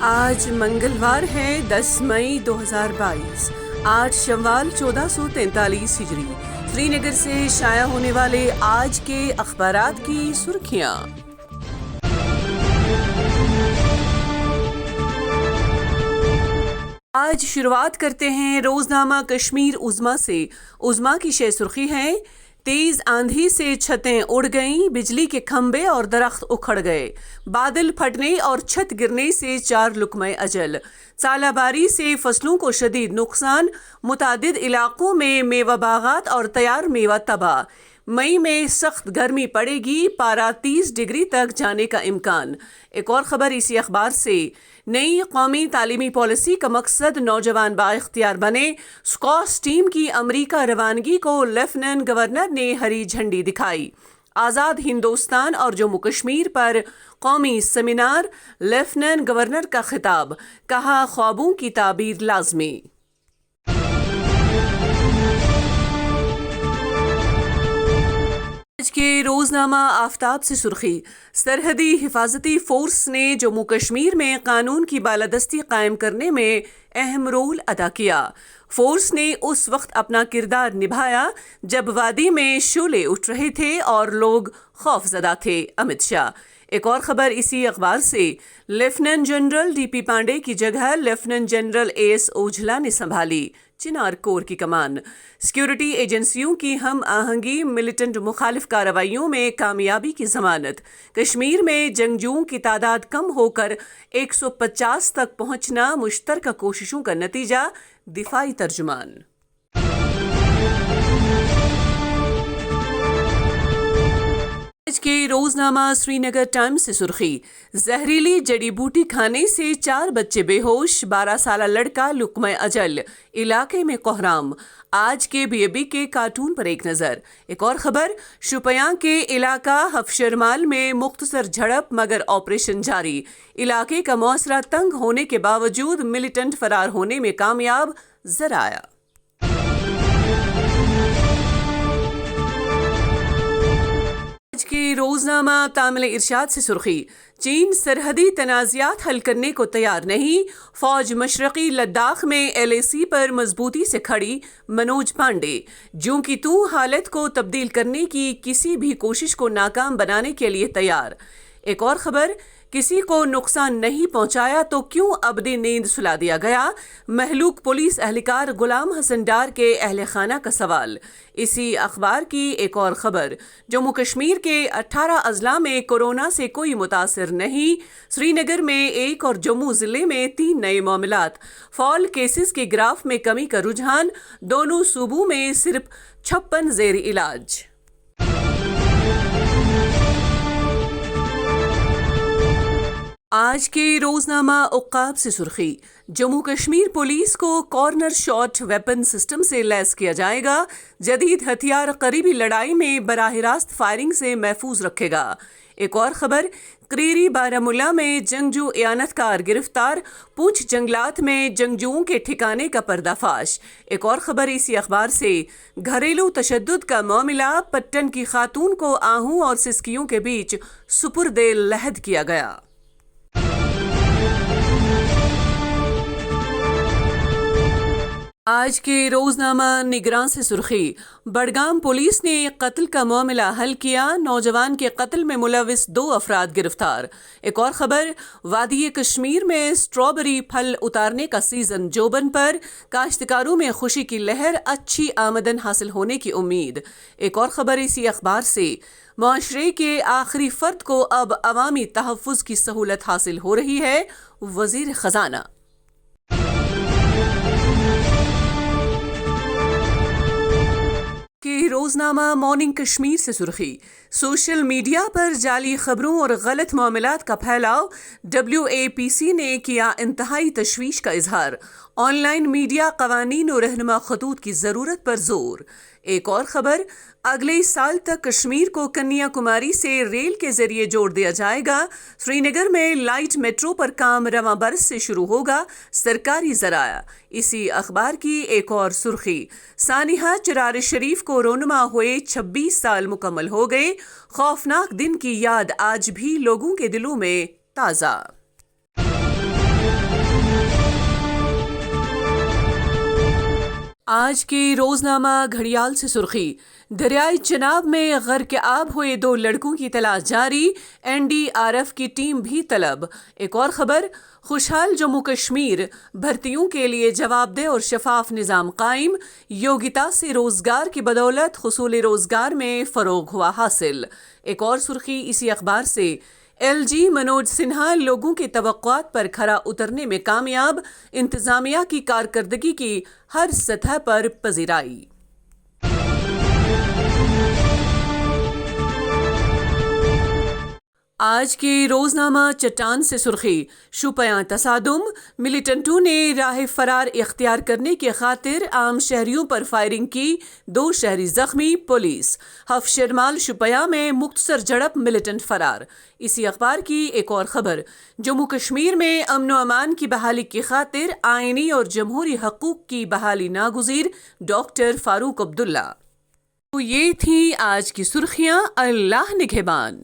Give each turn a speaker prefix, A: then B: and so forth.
A: آج منگلوار ہے 10 مئی 2022، 8 شوال 1443 ہجری۔ سری نگر سے شائع ہونے والے آج کے اخبارات کی سرخیاں۔ آج شروعات کرتے ہیں روزنامہ کشمیر عظمیٰ سے۔ عظمیٰ کی شہ سرخی ہے: تیز آندھی سے چھتیں اڑ گئیں، بجلی کے کھمبے اور درخت اکھڑ گئے، بادل پھٹنے اور چھت گرنے سے 4 لقمۂ اجل، ژالہ باری سے فصلوں کو شدید نقصان، متعدد علاقوں میں میوہ باغات اور تیار میوہ تباہ۔ مئی میں سخت گرمی پڑے گی، پارہ 30 ڈگری تک جانے کا امکان۔ ایک اور خبر اسی اخبار سے: نئی قومی تعلیمی پالیسی کا مقصد نوجوان بااختیار بنے، اسکواش ٹیم کی امریکہ روانگی کو لیفٹیننٹ گورنر نے ہری جھنڈی دکھائی۔ آزاد ہندوستان اور جموں کشمیر پر قومی سیمینار، لیفٹیننٹ گورنر کا خطاب، کہا خوابوں کی تعبیر لازمی۔ آج کے روزنامہ آفتاب سے سرخی: سرحدی حفاظتی فورس نے جموں کشمیر میں قانون کی بالادستی قائم کرنے میں اہم رول ادا کیا۔ فورس نے اس وقت اپنا کردار نبھایا جب وادی میں شعلے اٹھ رہے تھے اور لوگ خوف زدہ تھے۔ امت شاہ۔ ایک اور خبر اسی اخبار سے: lieutenant general D P Pandey کی جگہ لیفٹیننٹ جنرل اے ایس اوجھلا نے سنبھالی چنار کور کی کمان۔ سیکورٹی ایجنسیوں کی ہم آہنگی ملیٹنٹ مخالف کارروائیوں میں کامیابی کی ضمانت۔ کشمیر میں جنگجوؤں کی تعداد کم ہو کر 150 تک پہنچنا مشترکہ کوششوں کا نتیجہ، دفاعی ترجمان۔ آج کے روزنامہ سری نگر ٹائمز سے سرخی: زہریلی جڑی بوٹی کھانے سے 4 بچے بے ہوش، 12 سالہ لڑکا لقمہ اجل، علاقے میں کوہرام۔ آج کے BAB کے کارٹون پر ایک نظر۔ ایک اور خبر: شوپیاں کے علاقہ ہفشرمال میں مختصر جھڑپ مگر آپریشن جاری، علاقے کا محاصرہ تنگ ہونے کے باوجود ملیٹنٹ فرار ہونے میں کامیاب، ذرائع۔ آج کے روزنامہ تامل ارشاد سے سرخی: چین سرحدی تنازعات حل کرنے کو تیار نہیں، فوج مشرقی لداخ میں LAC پر مضبوطی سے کھڑی، منوج پانڈے۔ جوں کی توں حالت کو تبدیل کرنے کی کسی بھی کوشش کو ناکام بنانے کے لیے تیار۔ ایک اور خبر: کسی کو نقصان نہیں پہنچایا تو کیوں ابدی نیند سلا دیا گیا، مہلوک پولیس اہلکار غلام حسن ڈار کے اہل خانہ کا سوال۔ اسی اخبار کی ایک اور خبر: جموں کشمیر کے 18 اضلاع میں کورونا سے کوئی متاثر نہیں، سری نگر میں 1 اور جموں ضلع میں 3 نئے معاملات، فال کیسز کے گراف میں کمی کا رجحان، دونوں صوبوں میں صرف 56 زیر علاج۔ آج کے روزنامہ عقاب سے سرخی: جموں کشمیر پولیس کو کارنر شاٹ ویپن سسٹم سے لیس کیا جائے گا، جدید ہتھیار قریبی لڑائی میں براہ راست فائرنگ سے محفوظ رکھے گا۔ ایک اور خبر: کریری بارہمولہ میں جنگجو اعانت کار گرفتار، پونچھ جنگلات میں جنگجوؤں کے ٹھکانے کا پردہ فاش۔ ایک اور خبر اسی اخبار سے: گھریلو تشدد کا معاملہ، پٹن کی خاتون کو آہوں اور سسکیوں کے بیچ سپرد لحد کیا گیا۔ آج کے روزنامہ نگراں سے سرخی: بڈگام پولیس نے قتل کا معاملہ حل کیا، نوجوان کے قتل میں ملوث 2 افراد گرفتار۔ ایک اور خبر: وادی کشمیر میں اسٹرابری پھل اتارنے کا سیزن جوبن پر، کاشتکاروں میں خوشی کی لہر، اچھی آمدن حاصل ہونے کی امید۔ ایک اور خبر اسی اخبار سے: معاشرے کے آخری فرد کو اب عوامی تحفظ کی سہولت حاصل ہو رہی ہے، وزیر خزانہ۔ کہ روزنامہ مارننگ کشمیر سے سرخی: سوشل میڈیا پر جعلی خبروں اور غلط معاملات کا پھیلاؤ، WAPC نے کیا انتہائی تشویش کا اظہار، آن لائن میڈیا قوانین و رہنما خطوط کی ضرورت پر زور۔ ایک اور خبر: اگلے سال تک کشمیر کو کنیا کماری سے ریل کے ذریعے جوڑ دیا جائے گا، سری نگر میں لائٹ میٹرو پر کام رواں برس سے شروع ہوگا، سرکاری ذرائع۔ اسی اخبار کی ایک اور سرخی: سانحہ چرار شریف کو رونما ہوئے 26 سال مکمل ہو گئے، خوفناک دن کی یاد آج بھی لوگوں کے دلوں میں تازہ۔ آج کے روزنامہ گھڑیال سے سرخی، دریائے چناب میں غرق آب ہوئے 2 لڑکوں کی تلاش جاری، NDRF کی ٹیم بھی طلب۔ ایک اور خبر، خوشحال جموں کشمیر، بھرتیوں کے لیے جواب دہ اور شفاف نظام قائم، یوگتا سے روزگار کی بدولت حصول روزگار میں فروغ ہوا حاصل۔ ایک اور سرخی اسی اخبار سے، LG منوج سنہا لوگوں کی توقعات پر کھرا اترنے میں کامیاب، انتظامیہ کی کارکردگی کی ہر سطح پر پذیرائی۔ آج کے روزنامہ چٹان سے سرخی، شوپیاں تصادم، ملیٹنٹوں نے راہ فرار اختیار کرنے کی خاطر عام شہریوں پر فائرنگ کی، 2 شہری زخمی، پولیس۔ حف شرمال شوپیاں میں مختصر جھڑپ، ملیٹنٹ فرار۔ اسی اخبار کی ایک اور خبر، جموں کشمیر میں امن و امان کی بحالی کی خاطر آئینی اور جمہوری حقوق کی بحالی ناگزیر، ڈاکٹر فاروق عبداللہ۔ تو یہ تھیں آج کی سرخیاں، اللہ نگہبان۔